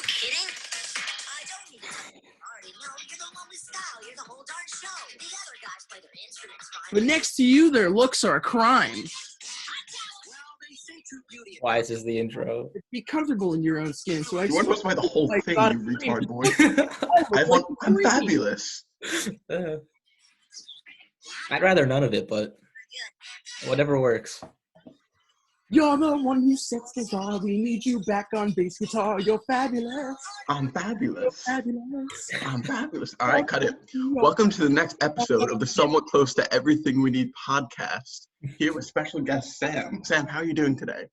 Kidding? I don't need to tell you. I already know you're the one with style. You're the whole darn show. The other guys play their instruments fine. But next to you, their looks are a crime. Why is this the intro? Be comfortable in your own skin. So You weren't supposed to buy the whole Like, thing, God, you retard boy. like I'm fabulous. I'd rather none of it, but whatever works. You're the one who sets the bar. We need you back on bass guitar. You're fabulous. I'm fabulous. Fabulous. I'm fabulous. All right, cut it. Welcome to the next episode of the Somewhat Close to Everything We Need podcast. Here with special guest Sam. Sam, how are you doing today?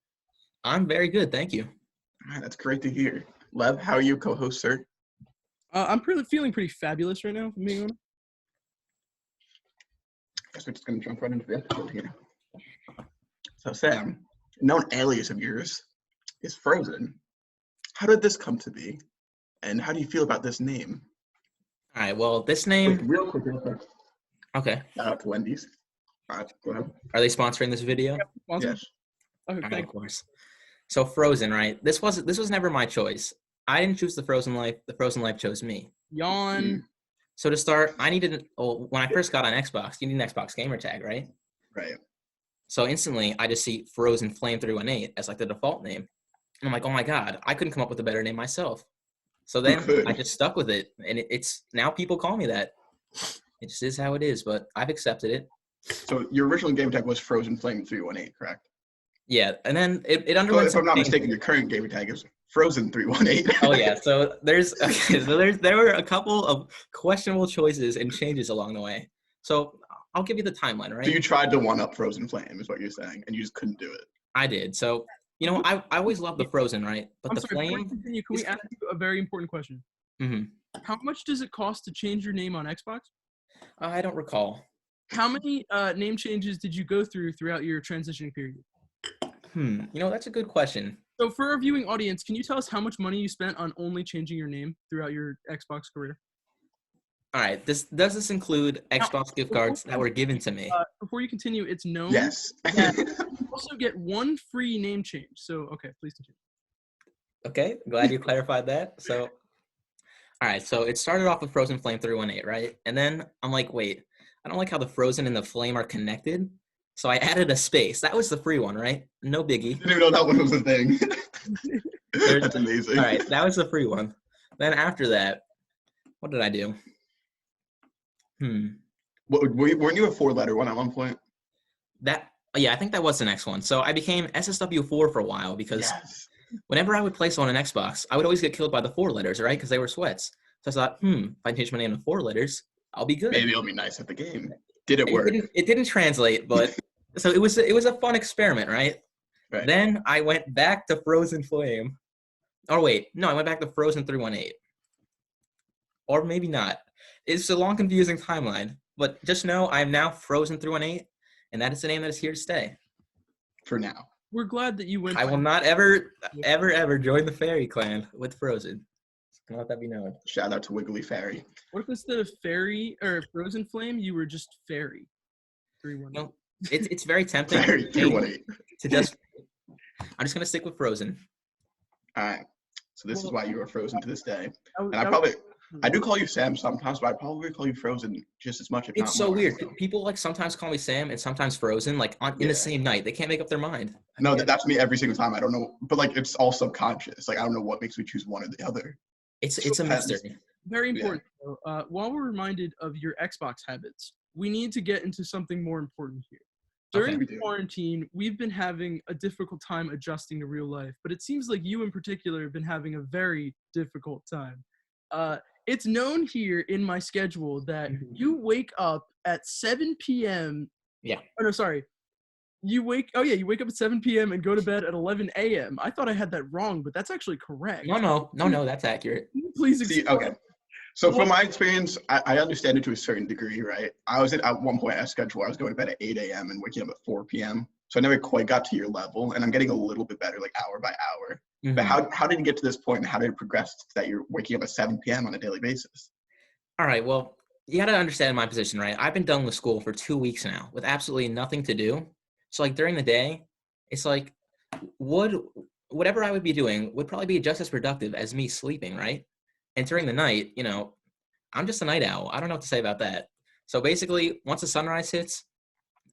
I'm very good, thank you. All right, that's great to hear. Lev, how are you, co-host, sir? I'm feeling pretty fabulous right now, if I'm being honest. Guess we're just going to jump right into the episode here. So, Sam, a known alias of yours is Frozen. How did this come to be? And how do you feel about this name? All right, well, this name... Real quick. Okay. Shout out to Wendy's. All right, go ahead. Are they sponsoring this video? Yes. Okay, All right, thank of course. So Frozen, right? This was never my choice. I didn't choose the Frozen life. The Frozen life chose me. Yawn. So to start, when I first got on Xbox, you need an Xbox gamer tag, right? Right. So instantly, I just see Frozen Flame 318 as like the default name. And I'm like, oh my God, I couldn't come up with a better name myself. So then I just stuck with it. And it's now people call me that. It just is how it is, but I've accepted it. So your original game tag was Frozen Flame 318, correct? Yeah, and then it So underwent if I'm not changes. mistaken, your current gamer tag is Frozen 318. Oh yeah, so there were a couple of questionable choices and changes along the way. So I'll give you the timeline, right? So you tried to one-up Frozen Flame, is what you're saying, and you just couldn't do it. I did. So I always loved the Frozen, right? But I'm the sorry, before you Flame. continue, can we ask you a very important question? Mhm. How much does it cost to change your name on Xbox? I don't recall. How many name changes did you go throughout your transitioning period? That's a good question. So for our viewing audience, can you tell us how much money you spent on only changing your name throughout your Xbox career? All right. Does this include Xbox gift cards that were given to me? Before you continue, it's known Yes. that you also get one free name change. So, okay, please continue. Okay, glad you clarified that. So, all right. So it started off with Frozen Flame 318, right? And then I'm like, wait, I don't like how the Frozen and the Flame are connected. So I added a space. That was the free one, right? No biggie. Didn't even know that one was a thing. That's amazing. All right, that was the free one. Then after that, what did I do? Weren't you a 4-letter one at one point? I think that was the next one. So I became SSW4 for a while because Yes. whenever I would play someone on Xbox, I would always get killed by the 4 letters, right? Because they were sweats. So I thought, if I change my name to 4 letters, I'll be good. Maybe it'll be nice at the game. Did it work? It didn't translate, but so it was a fun experiment, right? Right. Then I went back to Frozen Flame. Oh wait, no, I went back to Frozen 318. Or maybe not. It's a long, confusing timeline. But just know I'm now Frozen 318, and that is the name that is here to stay. For now. We're glad that you went. I will not ever join the Fairy Clan with Frozen. Can let that be known. Shout out to Wiggly Fairy. What if instead of Fairy or Frozen Flame, you were just Fairy? 3-1. No, it's very tempting Fairy 318. to just. I'm just gonna stick with Frozen. All right. So this is why you are Frozen to this day. And I do call you Sam sometimes, but I probably call you Frozen just as much. If It's not so more. weird. People sometimes call me Sam and sometimes Frozen, in the same night. They can't make up their mind. No, that's me every single time. I don't know, but it's all subconscious. I don't know what makes me choose one or the other. It's a mystery. Very important. Though. While we're reminded of your Xbox habits, we need to get into something more important here. During the quarantine, we've been having a difficult time adjusting to real life, but it seems like you in particular have been having a very difficult time. It's known here in my schedule that you wake up at 7 p.m. Yeah. Oh, no, sorry. You wake up at 7 p.m. and go to bed at 11 a.m. I thought I had that wrong, but that's actually correct. No, that's accurate. Please explain. Okay. So from my experience, I understand it to a certain degree, right? I was at one point at a schedule where I was going to bed at 8 a.m. and waking up at 4 p.m. So I never quite got to your level, and I'm getting a little bit better, hour by hour. Mm-hmm. But how did you get to this point, and how did it progress that you're waking up at 7 p.m. on a daily basis? All right, well, you got to understand my position, right? I've been done with school for 2 weeks now with absolutely nothing to do. So, during the day, it's would whatever I would be doing would probably be just as productive as me sleeping, right? And during the night, I'm just a night owl. I don't know what to say about that. So basically, once the sunrise hits,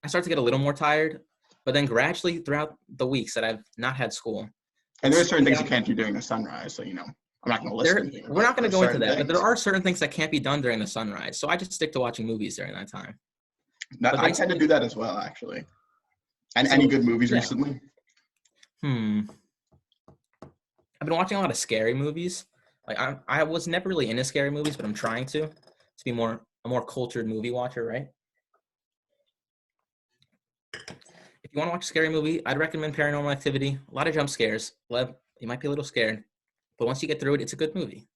I start to get a little more tired, but then gradually throughout the weeks that I've not had school. And there are certain things you can't do during the sunrise, so, I'm not going to listen here. We're not going to go into that, things. but there are certain things that can't be done during the sunrise. So I just stick to watching movies during that time. I tend to do that as well, actually. And any good movies recently? I've been watching a lot of scary movies. Like I was never really into scary movies, but I'm trying to be a more cultured movie watcher, right? If you want to watch a scary movie, I'd recommend Paranormal Activity. A lot of jump scares. You might be a little scared, but once you get through it, it's a good movie.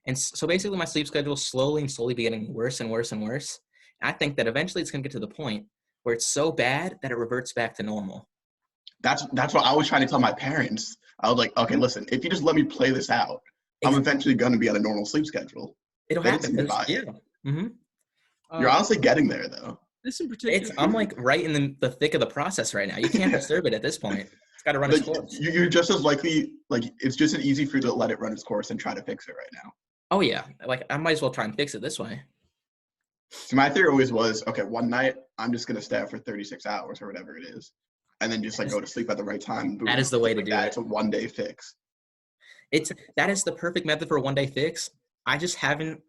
And so basically my sleep schedule is slowly be getting worse and worse and worse. And I think that eventually it's going to get to the point where it's so bad that it reverts back to normal. That's what I was trying to tell my parents. I was like, okay, listen, if you just let me play this out, I'm eventually going to be on a normal sleep schedule. It'll happen. Yeah. Mm-hmm. You're honestly getting there, though. This in particular, I'm like right in the thick of the process right now. You can't disturb it at this point. It's got to run its course. You're just as likely, it's just as easy for you to let it run its course and try to fix it right now. Oh, yeah. Like, I might as well try and fix it this way. So my theory always was, okay, one night I'm just going to stay up for 36 hours or whatever it is, and then just go to sleep at the right time. Boom, that is the way to do it. It's a one-day fix. That is the perfect method for a one-day fix. I just haven't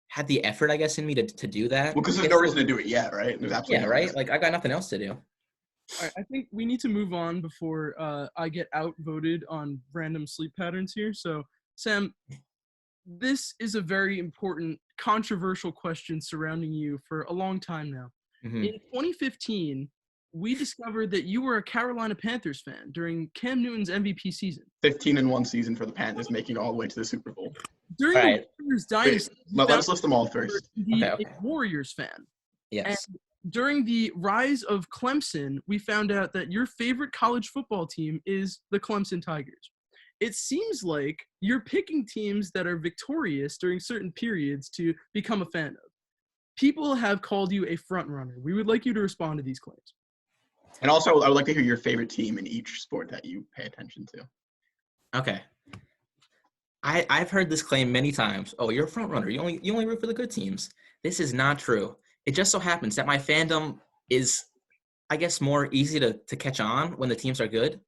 had the effort, I guess, in me to do that. Well, because there's no reason to do it yet, right? There's absolutely right? Like, I got nothing else to do. All right, I think we need to move on before I get outvoted on random sleep patterns here. So, Sam, this is a very important, controversial question surrounding you for a long time now. Mm-hmm. In 2015, we discovered that you were a Carolina Panthers fan during Cam Newton's MVP season. 15-1 season for the Panthers, making it all the way to the Super Bowl. During the Warriors dynasty, let's list them all first. A Warriors fan. Yes. And during the rise of Clemson, we found out that your favorite college football team is the Clemson Tigers. It seems like you're picking teams that are victorious during certain periods to become a fan of. People have called you a front runner. We would like you to respond to these claims. And also, I would like to hear your favorite team in each sport that you pay attention to. Okay. I've heard this claim many times. Oh, you're a front runner. You only root for the good teams. This is not true. It just so happens that my fandom is, I guess, more easy to catch on when the teams are good.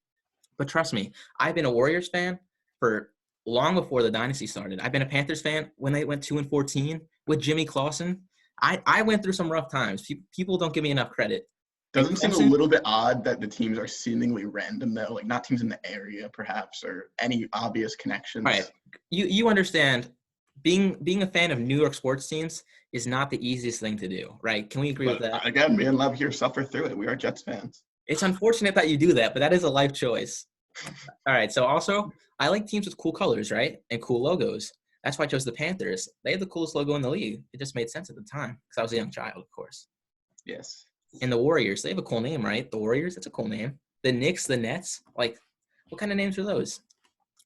But trust me, I've been a Warriors fan for long before the dynasty started. I've been a Panthers fan when they went 2-14 with Jimmy Clausen. I went through some rough times. People don't give me enough credit. Doesn't it seem a little bit odd that the teams are seemingly random, though? Like, not teams in the area, perhaps, or any obvious connections. Right. You understand, being a fan of New York sports teams is not the easiest thing to do, right? Can we agree with that? Again, me and Lev here suffer through it. We are Jets fans. It's unfortunate that you do that, but that is a life choice. All right, so also, I like teams with cool colors, right? And cool logos. That's why I chose the Panthers. They had the coolest logo in the league. It just made sense at the time because I was a young child, of course. Yes. And the Warriors, they have a cool name, right? The Warriors, that's a cool name. The Knicks, the Nets, like, what kind of names are those?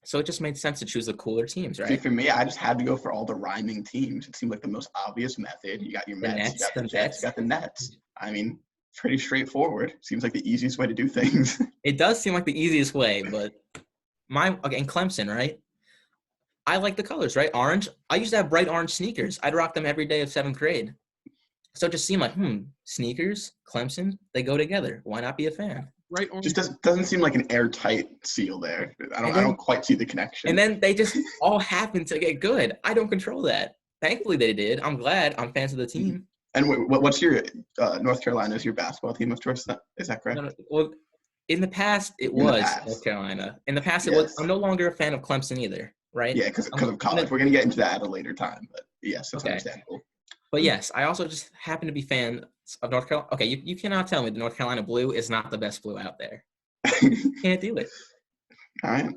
So it just made sense to choose the cooler teams, right? See, for me, I just had to go for all the rhyming teams. It seemed like the most obvious method. You got your Mets, you got the Jets, you got the Nets. I mean, pretty straightforward. Seems like the easiest way to do things. It does seem like the easiest way, but and Clemson, right? I like the colors, right? Orange. I used to have bright orange sneakers. I'd rock them every day of 7th grade. So it just seemed like, sneakers, Clemson, they go together. Why not be a fan? Right. Just doesn't seem like an airtight seal there. I don't quite see the connection. And then they just all happen to get good. I don't control that. Thankfully they did. I'm glad. I'm fans of the team. And what's your North Carolina is your basketball team of choice? Is that correct? No, well, in the past it was North Carolina. In the past it was. I'm no longer a fan of Clemson either, right? Yeah, because of college. We're gonna get into that at a later time, but yes, that's understandable. But yes, I also just happen to be fans of North Carolina. Okay, you cannot tell me the North Carolina blue is not the best blue out there. Can't do it. All right.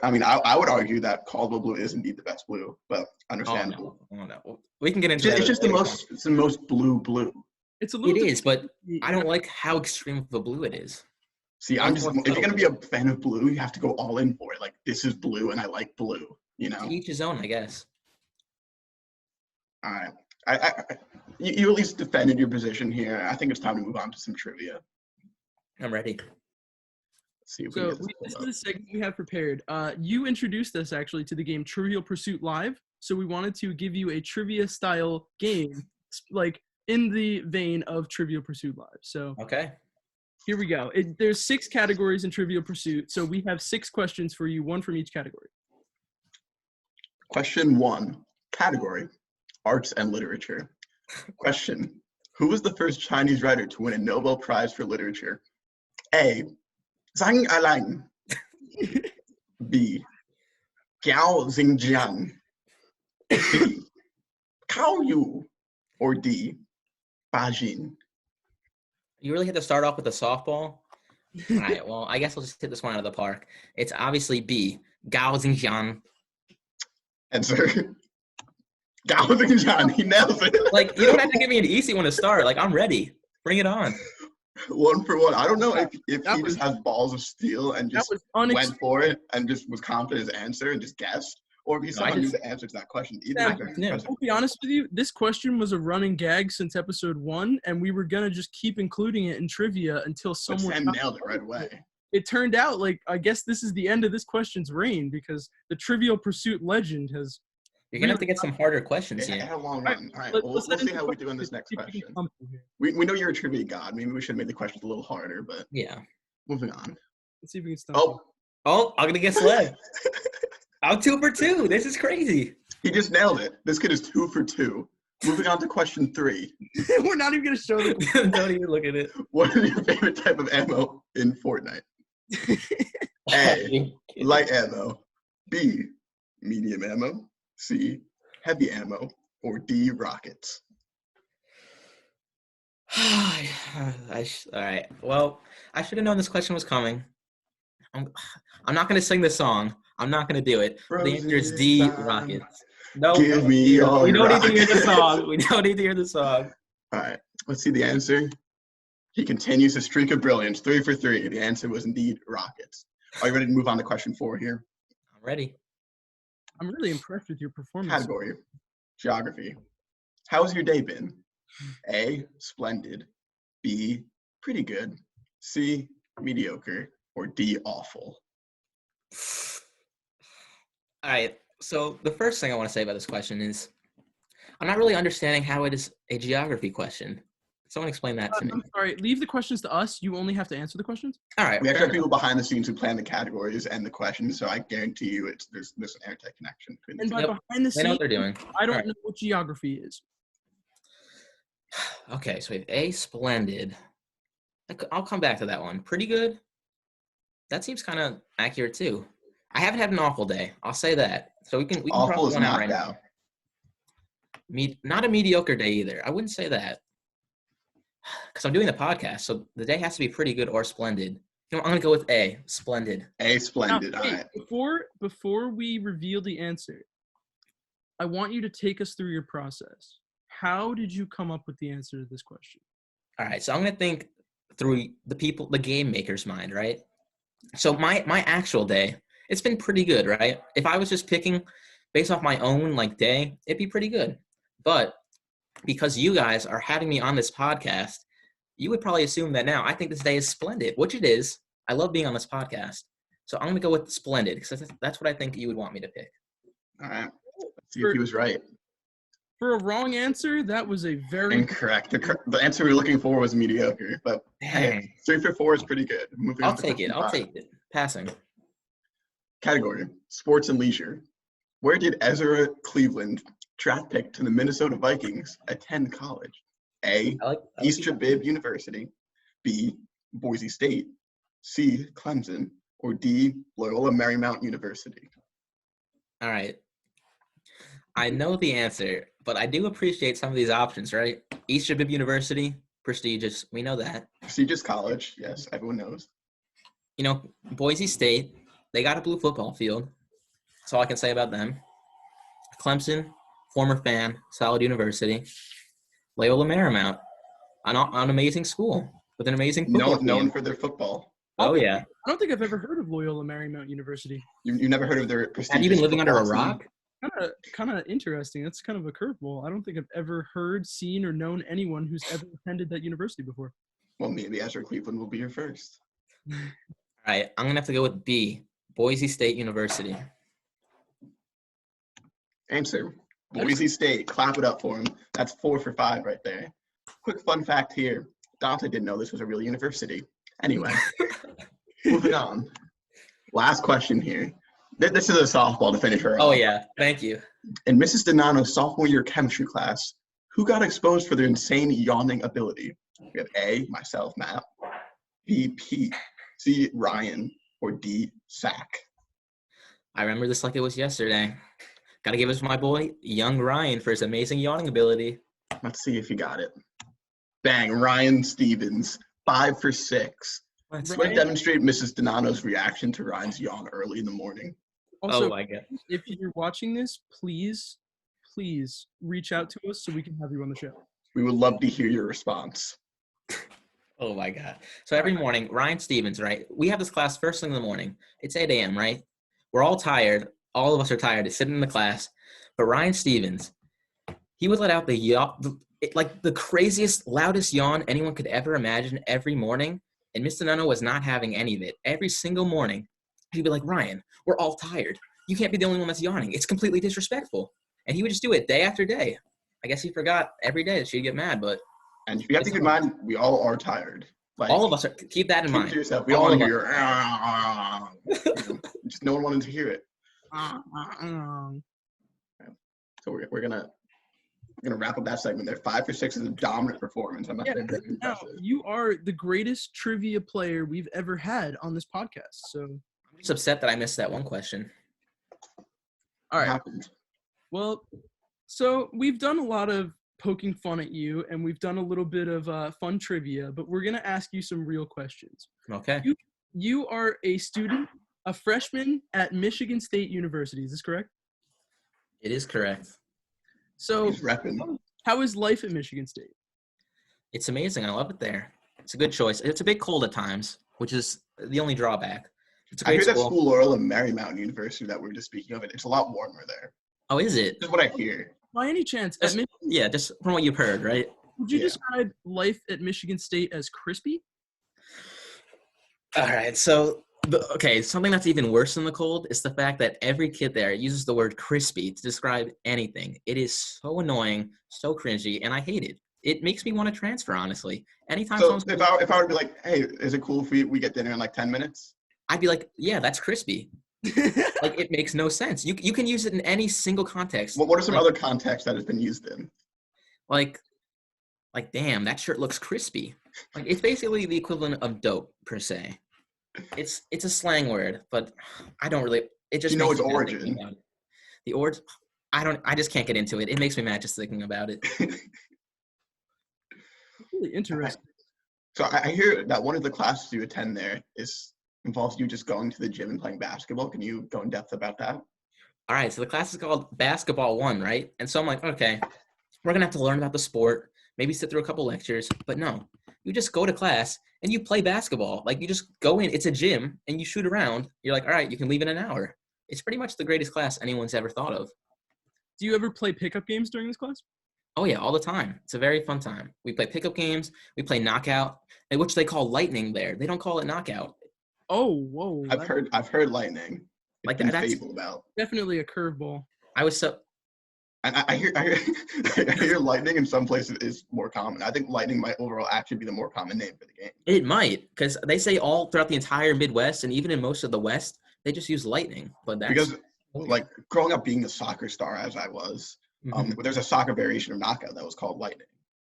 I mean, I would argue that Caldwell blue is indeed the best blue, but understandable. Oh no. Well, we can get into that. It's the most blue. It's a little. It is, but I don't like how extreme of a blue it is. See, if you're gonna be a fan of blue, you have to go all in for it. Like, this is blue, and I like blue. You know. To each his own, I guess. All right. You at least defended your position here. I think it's time to move on to some trivia. I'm ready. see if we So can get this this is pulled the up. segment we have prepared. You introduced us actually to the game Trivial Pursuit Live. So we wanted to give you a trivia style game, like in the vein of Trivial Pursuit Live. So Okay. here we go. There's 6 categories in Trivial Pursuit. So we have 6 questions for you, 1 from each category. Question 1, category, arts and literature. Question, who was the first Chinese writer to win a Nobel Prize for Literature? A, Zhang Alang. B, Gao Xingjiang. C, Cao Yu. Or D, Ba Jin. You really had to start off with a softball? All right, well, I guess I'll just hit this one out of the park. It's obviously B, Gao Xingjiang. Answer. Gao Xingjiang, he nails it. Like, you don't have to give me an easy one to start. Like, I'm ready. Bring it on. 1 for 1. I don't know if That he was- just has balls of steel and That just was went unexpected. for it and just was confident in his answer and just guessed, or if he No, I somehow knew just- the answer to that question. Either Yeah, is very I knew. impressive. I'll be honest with you, this question was a running gag since episode 1, and we were gonna just keep including it in trivia until But someone Sam nailed it right away. It turned out like I guess this is the end of this question's reign because the Trivial Pursuit legend has. You're going to have to get some harder questions It here. had a long Right, run. All right, Let's we'll head see into how we do questions on this and next see if we can question. come through here. We know you're a trivia god. Maybe we should have made the questions a little harder, but Yeah. moving on. Let's see if we can stop. Oh, Oh, I'm going to get sled. I'm 2 for 2. This is crazy. he just nailed it. This kid is 2 for 2. Moving on to question 3. We're not even gonna show the. Don't even look at it. What is your favorite type of ammo in Fortnite? A, light ammo. B, medium ammo. C, heavy ammo. Or D, rockets. All right. Well, I should have known this question was coming. I'm not going to sing the song. I'm not going to do it. The answer is D, Frozen rockets. No, Give me all we your don't need to hear the rockets. song. We don't need to hear the song. All right, let's see the answer. He continues his streak of brilliance, 3 for 3. The answer was indeed rockets. Are you ready to move on to question 4 here? I'm ready. I'm really impressed with your performance. Category, geography. How's your day been? A, splendid. B, pretty good. C, mediocre. Or D, awful. All right. So the first thing I want to say about this question is I'm not really understanding how it is a geography question. Someone explain that to me. I'm sorry. Leave the questions to us. You only have to answer the questions. All right. We actually fair have people behind the scenes who plan the categories and the questions, so I guarantee you there's an airtight connection between And the by two. Yep. behind the They know scenes, what they're doing. I don't Alright. know what geography is. Okay, so we have A, splendid. I'll come back to that one. Pretty good. That seems kind of accurate too. I haven't had an awful day. I'll say that. So we can Awful cross is one out knocked right out. now. Not a mediocre day either. I wouldn't say that. Because I'm doing the podcast, so the day has to be pretty good or splendid. You know, I'm gonna go with A, splendid. A, Now, splendid. All wait, right. before we reveal the answer, I want you to take us through your process. How did you come up with the answer to this question? All right, so I'm gonna think through the game maker's mind, right? So my actual day, it's been pretty good, right? If I was just picking based off my own day, it'd be pretty good. But because you guys are having me on this podcast, you would probably assume that now I think this day is splendid, which it is. I love being on this podcast. So I'm gonna go with splendid because that's what I think you would want me to pick. All right. Let's see if he was right. For a wrong answer, that was a very Incorrect. The answer we were looking for was mediocre, but hey, Dang. 3 for 4 is pretty good. Moving I'll on to take it. question I'll 5. take it. Passing. Category, sports and leisure. Where did Ezra Cleveland, draft pick to the Minnesota Vikings, attend college? A, I like East Jabib University. B, Boise State. C, Clemson. Or D, Loyola Marymount University. All right. I know the answer, but I do appreciate some of these options, right? East Jabib University, prestigious. We know that. Prestigious college, yes, everyone knows. You know, Boise State, they got a blue football field. That's all I can say about them. Clemson, former fan, solid university. Loyola Marymount, an amazing school with an amazing football Known team. for their football. Oh, yeah. I don't think I've ever heard of Loyola Marymount University. You never heard of their prestigious Have you been living under a football team? rock? Kind of interesting. That's kind of a curveball. I don't think I've ever heard, seen, or known anyone who's ever attended that university before. Well, maybe Ezra Cleveland will be your first. All right, I'm gonna have to go with B, Boise State University. Answer. Boise State. Clap it up for him. That's 4 for 5 right there. Quick fun fact here. Dante didn't know this was a real university. Anyway, moving on. Last question here. This is a softball to finish her off. Oh yeah, thank you. In Mrs. Donano's sophomore year chemistry class, who got exposed for their insane yawning ability? We have A, myself, Matt, B, Pete, C, Ryan, or D, Zach. I remember this like it was yesterday. Got to give it to my boy, young Ryan, for his amazing yawning ability. Let's see if you got it. Bang, Ryan Stevens, 5 for 6. Let's Let's demonstrate Mrs. Donano's reaction to Ryan's yawn early in the morning. Also, oh my God. if you're watching this, please reach out to us so we can have you on the show. We would love to hear your response. Oh my God. So every morning, Ryan Stevens, right? We have this class first thing in the morning. It's 8 a.m., right? We're all tired. All of us are tired to sit in the class. But Ryan Stevens, he would let out the craziest, loudest yawn anyone could ever imagine every morning. And Mr. Nunno was not having any of it. Every single morning, he'd be like, Ryan, we're all tired. You can't be the only one that's yawning. It's completely disrespectful. And he would just do it day after day. I guess he forgot every day that she'd get mad, but. And you have to keep in mind, we all are tired. Like, all of us are. Keep that in mind. To yourself. We all want to hear just no one wanted to hear it. So we're gonna wrap up that segment there. 5 for 6 is a dominant performance. I'm not very impressive. You are the greatest trivia player we've ever had on this podcast. So I'm just upset that I missed that one question. All right. Happened. Well, so we've done a lot of poking fun at you, and we've done a little bit of fun trivia, but we're gonna ask you some real questions. Okay. You are a student, a freshman at Michigan State University. Is this correct? It is correct. So, He's repping. how is life at Michigan State? It's amazing. I love it there. It's a good choice. It's a bit cold at times, which is the only drawback. It's a I great hear that school. school Laurel and Marymount University that we were just speaking of, it's a lot warmer there. Oh, is it? That's what I hear. By any chance, at Yeah, just from what you've heard, right? would you Yeah. describe life at Michigan State as crispy? All right. So, something that's even worse than the cold is the fact that every kid there uses the word crispy to describe anything. It is so annoying, so cringy, and I hate it. It makes me want to transfer, honestly. Anytime So someone's if I were to be like, hey, is it cool if we get dinner in like 10 minutes? I'd be like, yeah, that's crispy. Like, it makes no sense. You can use it in any single context. What are some other contexts that it's been used in? Like, damn, that shirt looks crispy. Like, it's basically the equivalent of dope, per se. It's a slang word, but I don't really. It just You know makes its me mad origin. thinking about it. The origin. I just can't get into it. It makes me mad just thinking about it. Really interesting. So I hear that one of the classes you attend there involves you just going to the gym and playing basketball. Can you go in depth about that? All right, so the class is called Basketball 1, right? And so I'm like, okay, we're going to have to learn about the sport, maybe sit through a couple lectures, but no. You just go to class and you play basketball. Like, you just go in, it's a gym, and you shoot around. You're like, all right, you can leave in an hour. It's pretty much the greatest class anyone's ever thought of. Do you ever play pickup games during this class? Oh, yeah, all the time. It's a very fun time. We play pickup games. We play knockout, which they call lightning there. They don't call it knockout. Oh, whoa. I've heard lightning. Like, Been that's fabled about. Definitely a curveball. I was so And I hear I hear lightning in some places is more common. I think lightning might overall actually be the more common name for the game. It might, because they say all throughout the entire Midwest and even in most of the West, they just use lightning. But that's Because like growing up being the soccer star as I was, there's a soccer variation of knockout that was called lightning.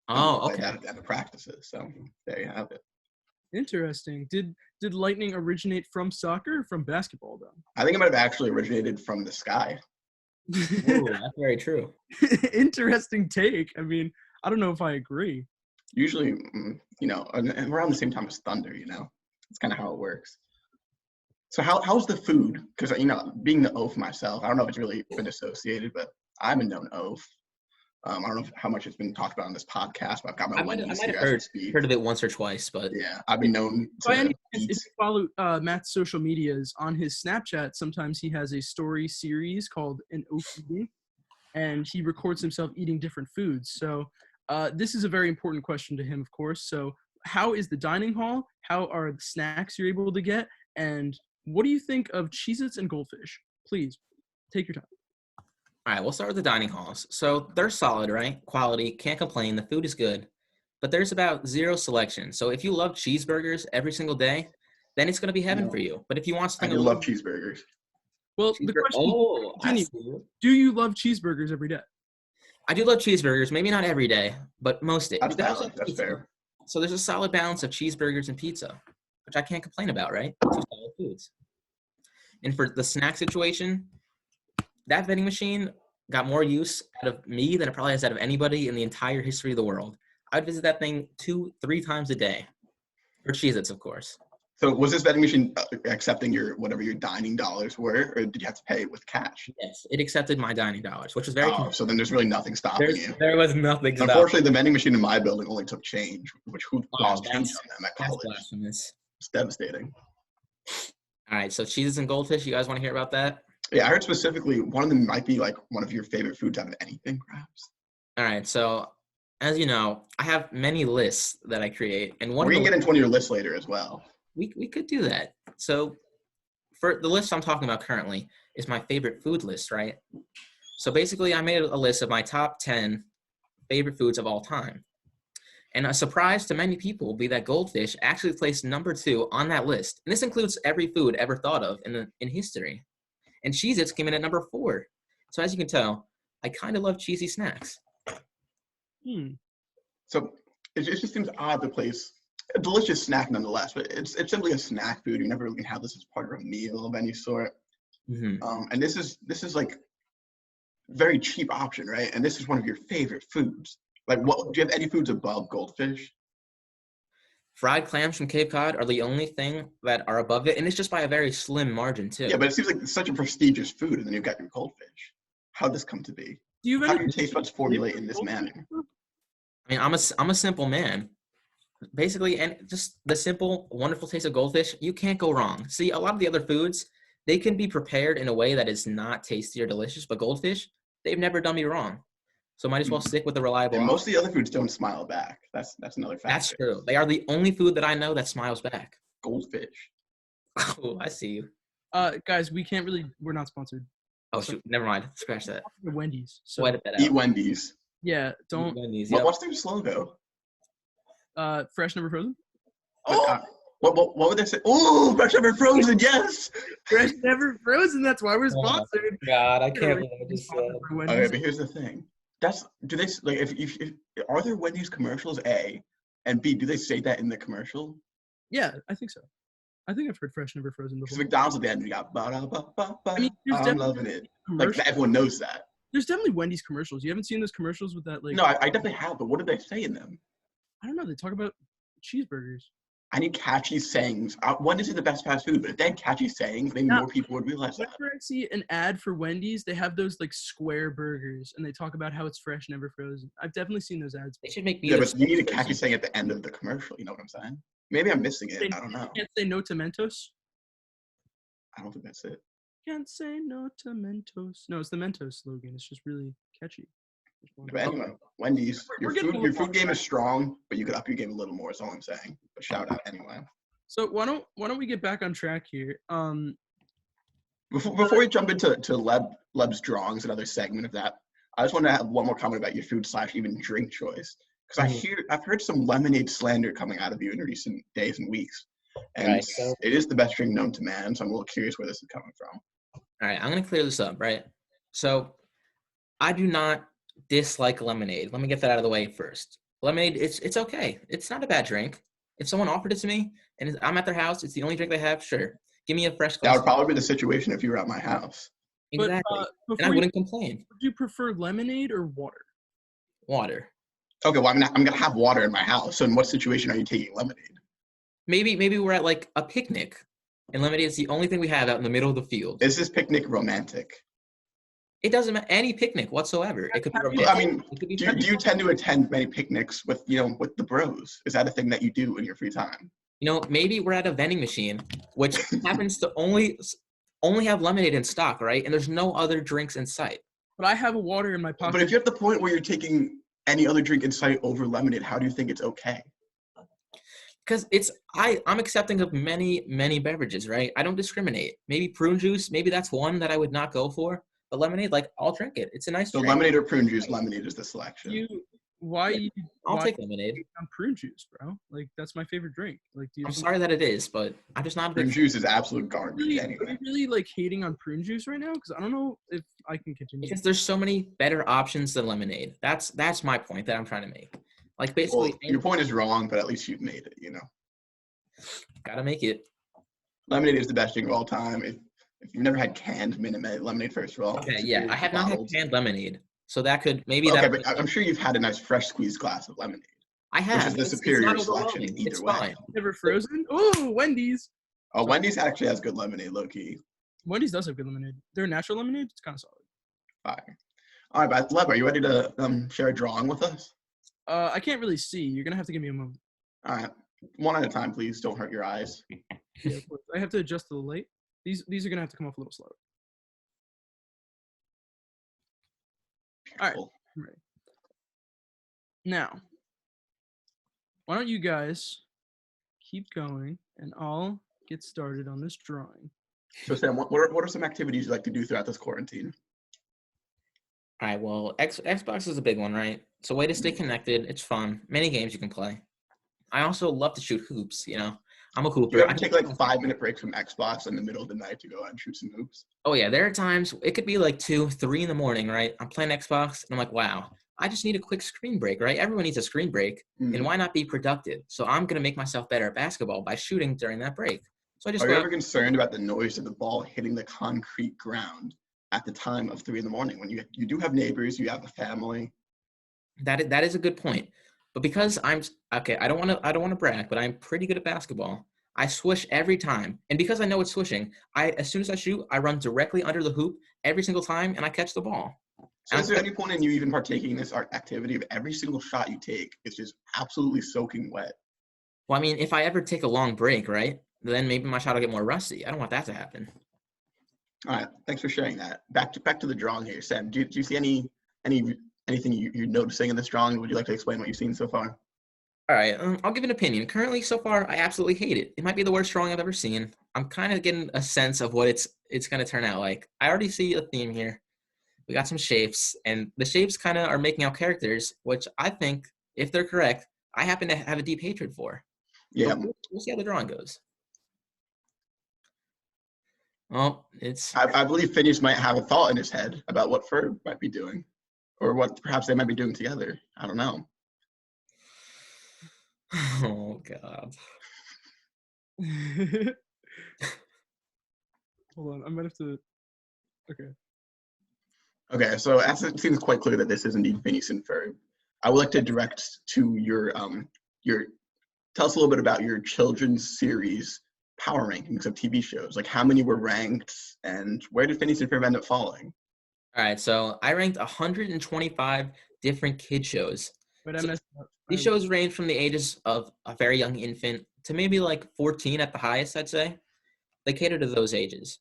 Oh, Played okay. that at the practices. So there you have it. Interesting. Did lightning originate from soccer or from basketball, though? I think it might have actually originated from the sky. Ooh, that's very true. Interesting take. I mean, I don't know if I agree. Usually, and around the same time as thunder, it's kind of how it works. So how's the food? Because, being the oaf myself, I don't know if it's really been associated, but I'm a known oaf. I don't know how much it's been talked about on this podcast, but I've got my I might Wendy's have here as we speak. heard of it once or twice, but Yeah, I've been known By to any chance, eat. if you follow Matt's social medias, on his Snapchat, sometimes he has a story series called An Oaf Eating, and he records himself eating different foods. So this is a very important question to him, of course. So how is the dining hall? How are the snacks you're able to get? And what do you think of Cheez-Its and Goldfish? Please, take your time. All right, we'll start with the dining halls. So they're solid, right? Quality, can't complain. The food is good, but there's about zero selection. So if you love cheeseburgers every single day, then it's going to be heaven for you. But if you want I something, do love cheeseburgers. Well, the question I continues. see you. Do you love cheeseburgers every day? I do love cheeseburgers. Maybe not every day, but most days. That's But there's valid. That's pizza. fair. So there's a solid balance of cheeseburgers and pizza, which I can't complain about, right? Two solid foods. And for the snack situation, that vending machine got more use out of me than it probably has out of anybody in the entire history of the world. I'd visit that thing 2-3 times a day. For Cheez-Its, of course. So was this vending machine accepting whatever your dining dollars were, or did you have to pay it with cash? Yes, it accepted my dining dollars, which was very So then there's really nothing stopping you. there was nothing. Unfortunately, the vending machine in my building only took change, which who lost change that's- on them at That's college? blasphemous. It's devastating. All right, so Cheez-Its and Goldfish, you guys want to hear about that? Yeah, I heard specifically one of them might be like one of your favorite foods out of anything, perhaps. All right, so as you know, I have many lists that I create, and We're gonna get into one of your lists later as well. we could do that. So for the list I'm talking about currently is my favorite food list, right? So basically, I made a list of my top 10 favorite foods of all time. And a surprise to many people will be that Goldfish actually placed number 2 on that list. And this includes every food ever thought of in history. And Cheez-Its came in at number 4. So as you can tell, I kind of love cheesy snacks. So it just seems odd to place a delicious snack nonetheless, but it's simply a snack food. You never really have this as part of a meal of any sort. Mm-hmm. And this is like very cheap option, right? And this is one of your favorite foods. Like, what do you have any foods above Goldfish? Fried clams from Cape Cod are the only thing that are above it, and it's just by a very slim margin too. Yeah, but it seems like it's such a prestigious food, and then you've got your Goldfish. How'd this come to be? Do you have How do any your taste buds formulate in this manner? I mean, I'm a simple man. Basically, and just the simple, wonderful taste of Goldfish, you can't go wrong. See, a lot of the other foods, they can be prepared in a way that is not tasty or delicious, but Goldfish, they've never done me wrong. So might as well stick with the reliable. And most of the other foods don't smile back. That's another factor. That's true. They are the only food that I know that smiles back. Goldfish. Oh, I see you. Guys, we're not sponsored. Oh, shoot. Never mind. Scratch that. Wendy's. So We'll edit that out. Eat Wendy's. yeah, don't. Wendy's, What, yep. what's their slogan? Fresh never frozen. Oh! What would they say? Oh, fresh ever frozen, yes! Fresh never frozen. That's why we're Oh, sponsored. God, I We're can't believe I really just said. sponsored by Okay, Wendy's. but here's the thing. Do they, like, if are there Wendy's commercials, A, and B, do they say that in the commercial? Yeah, I think so. I think I've heard fresh never frozen Because before. McDonald's at the end, you got ba-da-ba-ba-ba. I mean, there's I'm definitely loving it. Like, commercials. everyone knows that. There's definitely Wendy's commercials. You haven't seen those commercials with that, like, No, I definitely have, but what do they say in them? I don't know. They talk about cheeseburgers. I need catchy sayings. Wendy's is the best fast food, but if they had catchy sayings, maybe No. more people would realize that. Whenever I see an ad for Wendy's, they have those like square burgers, and they talk about how it's fresh, never frozen. I've definitely seen those ads. They should make me. Yeah, but you need a catchy saying at the end of the commercial. You know what I'm saying? Maybe I'm missing it. They I don't know. can't say no to Mentos. I don't think that's it. Can't say no to Mentos. No, it's the Mentos slogan. It's just really catchy. But anyway, Wendy's, We're your getting food, a your little food game is strong, but you could up your game a little more. Is all I'm saying. But shout out anyway. So why don't we get back on track here? Before we jump into Leb's drawings, another segment of that, I just want to have one more comment about your food / even drink choice, because I've heard some lemonade slander coming out of you in recent days and weeks, and Right, so- it is the best drink known to man. So I'm a little curious where this is coming from. All right, I'm gonna clear this up, right? So, I do not dislike lemonade. Let me get that out of the way first. Lemonade, it's okay. It's not a bad drink. If someone offered it to me and I'm at their house, it's the only drink they have. Sure, give me a fresh That glass. would probably be the situation if you were at my house. Exactly, But and I before you, wouldn't complain. would you prefer lemonade or water? Water. Okay, well I'm gonna have water in my house. So in what situation are you taking lemonade? Maybe we're at like a picnic, and lemonade is the only thing we have out in the middle of the field. Is this picnic romantic? It doesn't matter any picnic whatsoever. It could be romantic. I mean, it could be do friendly. you tend to attend many picnics with the bros? Is that a thing that you do in your free time? Maybe we're at a vending machine, which happens to only have lemonade in stock, right? And there's no other drinks in sight. But I have a water in my pocket. But if you're at the point where you're taking any other drink in sight over lemonade, how do you think it's okay? Because I'm accepting of many beverages, right? I don't discriminate. Maybe prune juice, maybe that's one that I would not go for. But lemonade, like I'll drink it. It's a nice So drink. lemonade or prune juice? Lemonade is the selection. I'll take lemonade. I'm prune juice, bro. Like that's my favorite drink. Like, I'm sorry that it is, but I'm just not a big Prune juice is absolute garbage Are anyway. you really like hating on prune juice right now? Because I don't know if I can continue. because there's so many better options than lemonade. That's my point that I'm trying to make. Like basically, Well, your point is wrong, but at least you've made it. You know, gotta make it. lemonade is the best drink of all time. If you've never had canned Minute Maid lemonade, first of all. Okay, yeah, I have not had canned lemonade, so that could maybe. Okay, that but I'm sure you've had a nice fresh squeezed glass of lemonade. I have. Which is the It's superior not selection overwhelming. either It's way. fine. Never frozen. Oh, Wendy's. Oh, Wendy's actually has good lemonade, low key. Wendy's does have good lemonade. Their natural lemonade, it's kind of solid. Fire. All right, but Lev, are you ready to share a drawing with us? I can't really see. You're gonna have to give me a moment. All right, one at a time, please. Don't hurt your eyes. Yeah, of course. I have to adjust to the light. These are gonna have to come off a little slower. All right. Cool. I'm ready. Now, why don't you guys keep going and I'll get started on this drawing. So Sam, what are some activities you like to do throughout this quarantine? All right. Well, Xbox is a big one, right? It's a way to stay connected. It's fun. Many games you can play. I also love to shoot hoops. You know, I'm a hooper. Do you ever take like 5-minute breaks from Xbox in the middle of the night to go out and shoot some hoops? Oh yeah, there are times it could be like 2, 3 in the morning, right? I'm playing Xbox and I'm like, wow, I just need a quick screen break, right? Everyone needs a screen break, and why not be productive? So I'm gonna make myself better at basketball by shooting during that break. So I just Are you ever concerned about the noise of the ball hitting the concrete ground at the time of 3 in the morning when you do have neighbors, you have a family? That is a good point. But because I'm okay, I don't want to brag, but I'm pretty good at basketball. I swish every time, and because I know it's swishing, as soon as I shoot, I run directly under the hoop every single time, and I catch the ball. So is there any point in you even partaking in this art activity of every single shot you take is just absolutely soaking wet? Well, I mean, if I ever take a long break, right, then maybe my shot will get more rusty. I don't want that to happen. All right, thanks for sharing that. Back to the drawing here, Sam. Do you see anything you're noticing in this drawing? Would you like to explain what you've seen so far? All right, I'll give an opinion. Currently, so far, I absolutely hate it. It might be the worst drawing I've ever seen. I'm kind of getting a sense of what it's going to turn out like. I already see a theme here. We got some shapes, and the shapes kind of are making out characters, which I think, if they're correct, I happen to have a deep hatred for. Yeah. But we'll see how the drawing goes. Well, I believe Phineas might have a thought in his head about what Ferb might be doing, or what perhaps they might be doing together. I don't know. Oh, God. Hold on, I might have to. Okay. Okay, so as it seems quite clear that this is indeed Phineas and Ferb, I would like to direct to your tell us a little bit about your children's series power rankings of TV shows. Like how many were ranked, and where did Phineas and Ferb end up falling? All right, so I ranked 125 different kid shows. But So these shows range from the ages of a very young infant to maybe like 14 at the highest, I'd say. They cater to those ages.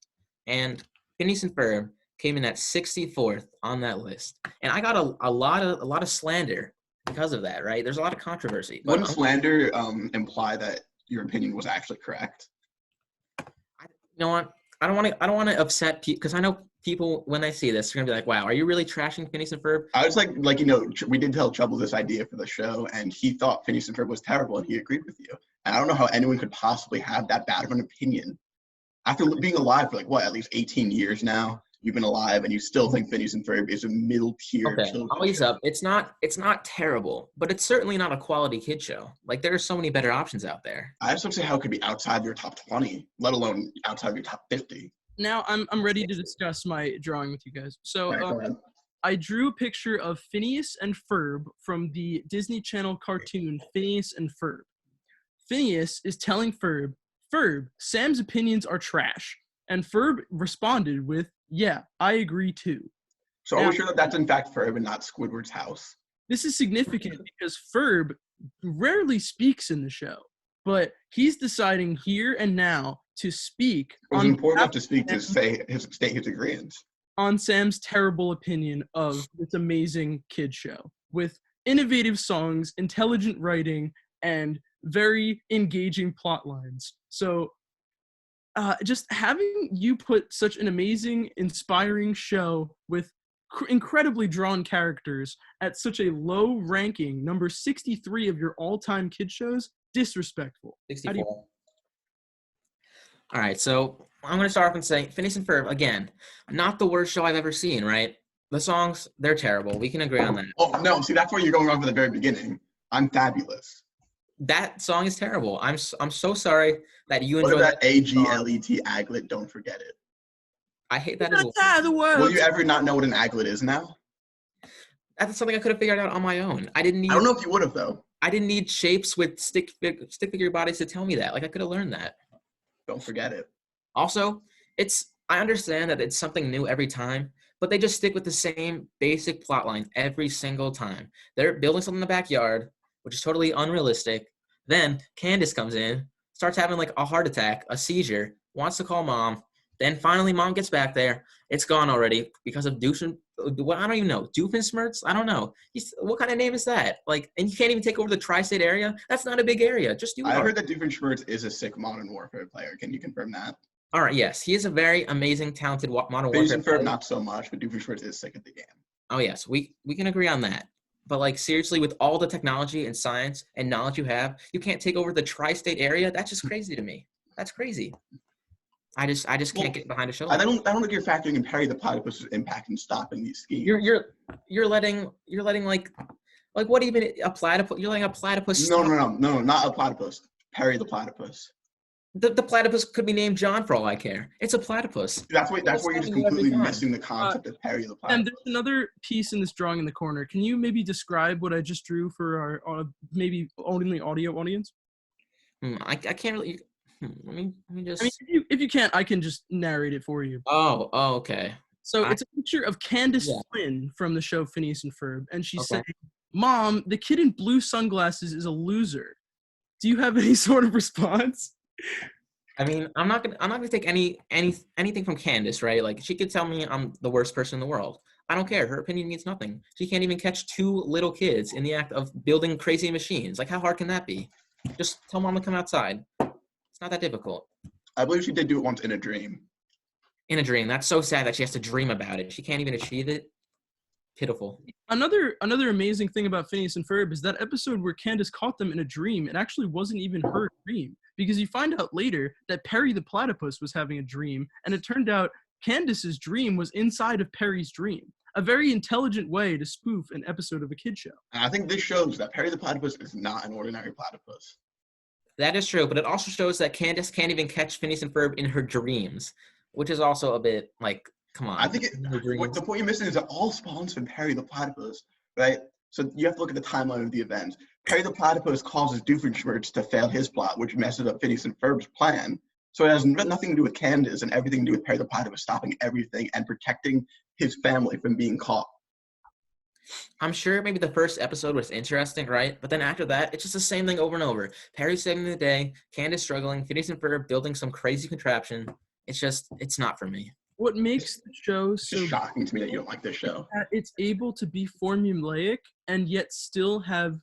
And Phineas and Ferb came in at 64th on that list. And I got a lot of slander because of that, right? There's a lot of controversy. Wouldn't slander imply that your opinion was actually correct? You know what? I don't want to upset people, because I know people, when they see this, are gonna be like, "Wow, are you really trashing Phineas and Ferb?" I was like we did tell Trouble this idea for the show, and he thought Phineas and Ferb was terrible, and he agreed with you. And I don't know how anyone could possibly have that bad of an opinion after being alive for at least 18 years now. You've been alive, and you still think Phineas and Ferb is a middle tier. Okay, I'll ease up. It's not terrible, but it's certainly not a quality kid show. Like there are so many better options out there. I just don't see how it could be outside your top 20, let alone outside your top 50. Now I'm ready to discuss my drawing with you guys. So Right, go ahead. I drew a picture of Phineas and Ferb from the Disney Channel cartoon Phineas and Ferb. Phineas is telling Ferb, Sam's opinions are trash. And Ferb responded with, yeah, I agree too. So are we sure that that's in fact Ferb and not Squidward's house? This is significant because Ferb rarely speaks in the show, but he's deciding here and now to speak It was important enough to speak to state his agreement on Sam's terrible opinion of this amazing kid show with innovative songs, intelligent writing, and very engaging plot lines. So just having you put such an amazing, inspiring show with incredibly drawn characters at such a low ranking, number 63 of your all-time kid shows, disrespectful. 64. All right, so I'm going to start off and say Phineas and Ferb, again, not the worst show I've ever seen, right? The songs, they're terrible. We can agree on that. Oh, no, see, that's where you're going wrong from the very beginning. I'm fabulous. That song is terrible. I'm so sorry that you What enjoy about AGLET, Aglet, don't forget it. I hate that as well. The world. Will you ever not know what an aglet is now? That's something I could have figured out on my own. I don't know if you would have, though. I didn't need shapes with stick figure bodies to tell me that. Like, I could have learned that. Don't forget it. Also, I understand that it's something new every time, but they just stick with the same basic plot lines every single time. They're building something in the backyard, which is totally unrealistic. Then Candace comes in, starts having like a heart attack, a seizure, wants to call mom. Then finally mom gets back there. It's gone already because of I don't even know. Doofenshmirtz? I don't know. What kind of name is that? Like, and you can't even take over the tri-state area? That's not a big area. Just do it. I heard that Doofenshmirtz is a sick Modern Warfare player. Can you confirm that? All right, yes. He is a very amazing, talented Modern Phineas Warfare and player. Ferb, not so much, but Doofenshmirtz is sick at the game. Oh, yes. We can agree on that. But, like, seriously, with all the technology and science and knowledge you have, you can't take over the tri-state area? That's just crazy to me. That's crazy. I just can't get behind a show. I don't think you're factoring in Perry the Platypus's impact in stopping these schemes. You're letting like what even a platypus? You're letting a platypus. No, not a platypus. Perry the Platypus. The platypus could be named John for all I care. It's a platypus. That's where you're just completely missing the concept of Perry the Platypus. And there's another piece in this drawing in the corner. Can you maybe describe what I just drew for our maybe only audio audience? I can't really. Let me just. I mean, if you can't, I can just narrate it for you. Oh, okay. So it's a picture of Candace Flynn from the show Phineas and Ferb, and she's saying, "Mom, the kid in blue sunglasses is a loser." Do you have any sort of response? I mean, I'm not gonna take anything from Candace, right? Like, she could tell me I'm the worst person in the world. I don't care. Her opinion means nothing. She can't even catch two little kids in the act of building crazy machines. Like, how hard can that be? Just tell mom to come outside. It's not that difficult. I believe she did do it once in a dream. In a dream. That's so sad that she has to dream about it. She can't even achieve it. Pitiful. Another amazing thing about Phineas and Ferb is that episode where Candace caught them in a dream. It actually wasn't even her dream, because you find out later that Perry the Platypus was having a dream, and it turned out Candace's dream was inside of Perry's dream. A very intelligent way to spoof an episode of a kid show. And I think this shows that Perry the Platypus is not an ordinary platypus. That is true, but it also shows that Candace can't even catch Phineas and Ferb in her dreams, which is also a bit like, come on. I think the point you're missing is that all spawns from Perry the Platypus, right? So you have to look at the timeline of the event. Perry the Platypus causes Doofenshmirtz to fail his plot, which messes up Phineas and Ferb's plan. So it has nothing to do with Candace and everything to do with Perry the Platypus stopping everything and protecting his family from being caught. I'm sure maybe the first episode was interesting, right? But then after that, it's just the same thing over and over. Perry saving the day, Candace struggling, Phineas and Ferb building some crazy contraption. It's not for me. What makes the show so shocking to me that you don't like this show. That it's able to be formulaic and yet still have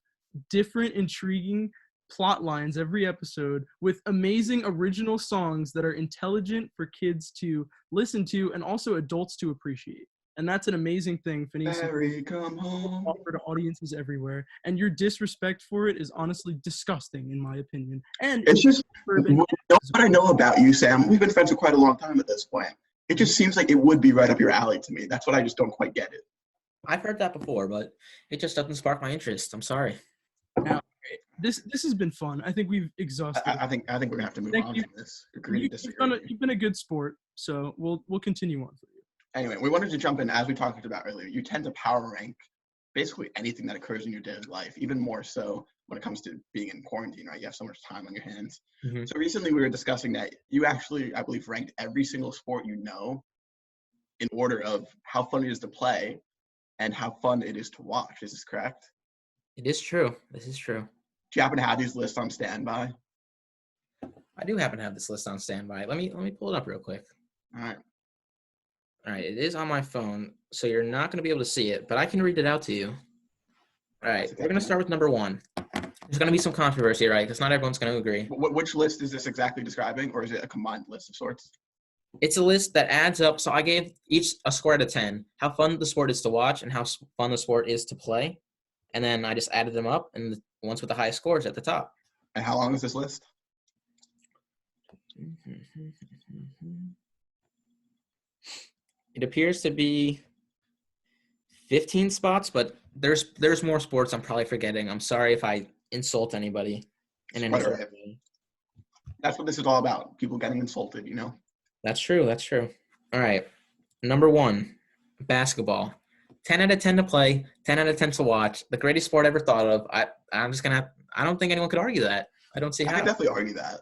different, intriguing plot lines every episode with amazing original songs that are intelligent for kids to listen to and also adults to appreciate. And that's an amazing thing Phineas come home. offer to audiences everywhere. And your disrespect for it is honestly disgusting, in my opinion. And it's just what I know about you, Sam. We've been friends for quite a long time at this point. It just seems like it would be right up your alley to me. That's what I just don't quite get it. I've heard that before, but it just doesn't spark my interest. I'm sorry. Now, this has been fun. I think we've exhausted. I think we're gonna have to move on from this. You've been a good sport, so we'll continue on for you. Anyway, we wanted to jump in, as we talked about earlier. You tend to power rank basically anything that occurs in your daily life, even more so when it comes to being in quarantine, right? You have so much time on your hands. Mm-hmm. So recently we were discussing that you actually, I believe, ranked every single sport you know in order of how fun it is to play and how fun it is to watch. Is this correct? It is true. This is true. Do you happen to have these lists on standby? I do happen to have this list on standby. Let me pull it up real quick. All right, it is on my phone, so you're not going to be able to see it, but I can read it out to you. All right, we're going to start with number 1. There's going to be some controversy, right? Because not everyone's going to agree. Which list is this exactly describing, or is it a combined list of sorts? It's a list that adds up. So I gave each a score out of 10, how fun the sport is to watch and how fun the sport is to play. And then I just added them up, and the ones with the highest scores at the top. And how long is this list? It appears to be 15 spots, but there's more sports I'm probably forgetting. I'm sorry if I insult anybody in any sort of way. That's what this is all about. People getting insulted, you know? That's true. That's true. All right. Number 1, basketball. 10 out of 10 to play, 10 out of 10 to watch. The greatest sport ever thought of. I don't think anyone could argue that. I don't see how. I can definitely argue that.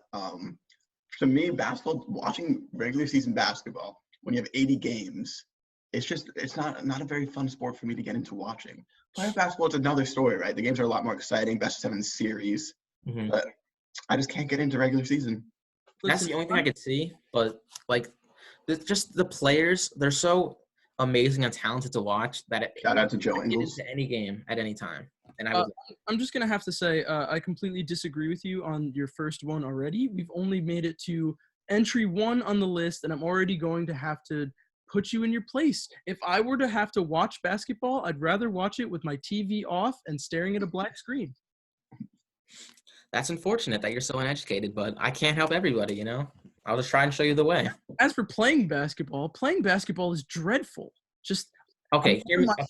To me, basketball, watching regular season basketball, when you have 80 games, it's not a very fun sport for me to get into watching. Playoff basketball, it's another story, right? The games are a lot more exciting, best of 7 series. Mm-hmm. But I just can't get into regular season. That's the only thing I could see. But, like, just the players, they're so amazing and talented to watch that Shout out to Joe get Ingles. into any game at any time. And I'm just going to have to say I completely disagree with you on your first one already. We've only made it to entry 1 on the list, and I'm already going to have to put you in your place. If I were to have to watch basketball, I'd rather watch it with my TV off and staring at a black screen. That's unfortunate that you're so uneducated, but I can't help everybody, you know? I'll just try and show you the way. As for playing basketball is dreadful. Just okay.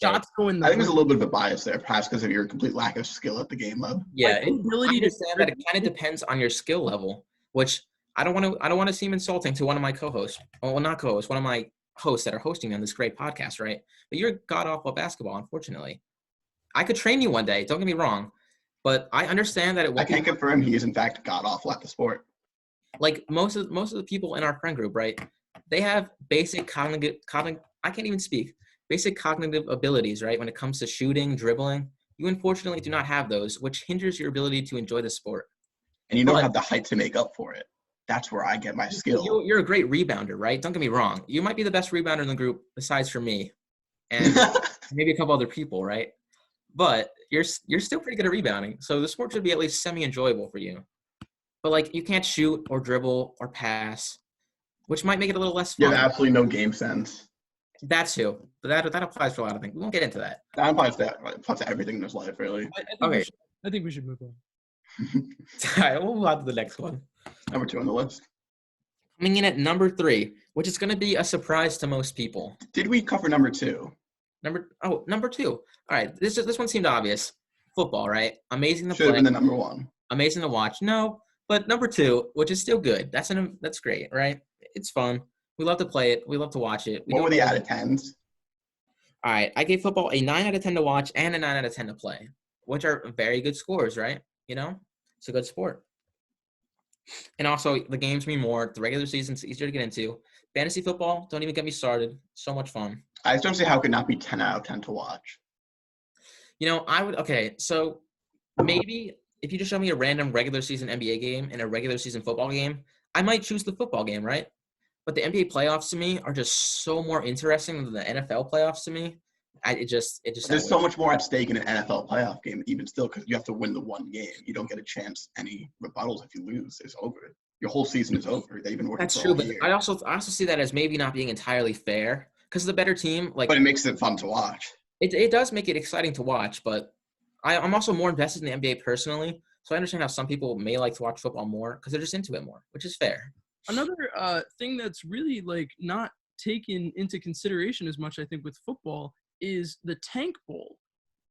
Shots going. I think there's a little bit of a bias there, perhaps because of your complete lack of skill at the game, Love. Yeah, I understand that it kind of depends on your skill level, which I don't want to seem insulting to one of my co-hosts. Well, not co-hosts, one of my hosts that are hosting on this great podcast, right? But you're god awful at basketball, unfortunately. I could train you one day. Don't get me wrong, but I understand that I can confirm he is in fact god awful at the sport. Like most of the people in our friend group, right? They have basic cognitive. I can't even speak. Basic cognitive abilities, right? When it comes to shooting, dribbling, you unfortunately do not have those, which hinders your ability to enjoy the sport. And you don't have the height to make up for it. That's where I get my skill. You're a great rebounder, right? Don't get me wrong. You might be the best rebounder in the group, besides for me, and maybe a couple other people, right? But you're still pretty good at rebounding, so the sport should be at least semi-enjoyable for you. But like, you can't shoot or dribble or pass, which might make it a little less fun. You have absolutely no game sense. That's too. But that applies to a lot of things. We won't get into that. That applies to everything in this life, really. I think we should move on. All right, we'll move on to the next one. Number 2 on the list. Coming in at number 3, which is going to be a surprise to most people. Did we cover number 2? Number 2. All right, this one seemed obvious. Football, right? Amazing to play. Should have been the number 1. Amazing to watch. No, but number 2, which is still good. That's great, right? It's fun. We love to play it. We love to watch it. What were the out of 10s? All right, I gave football a 9 out of 10 to watch and a 9 out of 10 to play, which are very good scores, right? You know, it's a good sport. And also, the games mean more. The regular season's easier to get into. Fantasy football, don't even get me started. So much fun. I just don't see how it could not be 10 out of 10 to watch. You know, so maybe if you just show me a random regular season NBA game and a regular season football game, I might choose the football game, right? But the NBA playoffs to me are just so more interesting than the NFL playoffs to me. There's so much more at stake in an NFL playoff game, even still, because you have to win the one game. You don't get a chance any rebuttals if you lose. It's over. Your whole season is over. They've been working. That's true, but I also see that as maybe not being entirely fair because the better team, like. But it makes it fun to watch. It does make it exciting to watch, but I'm also more invested in the NBA personally, so I understand how some people may like to watch football more because they're just into it more, which is fair. Another thing that's really like not taken into consideration as much, I think, with football is the tank bowl.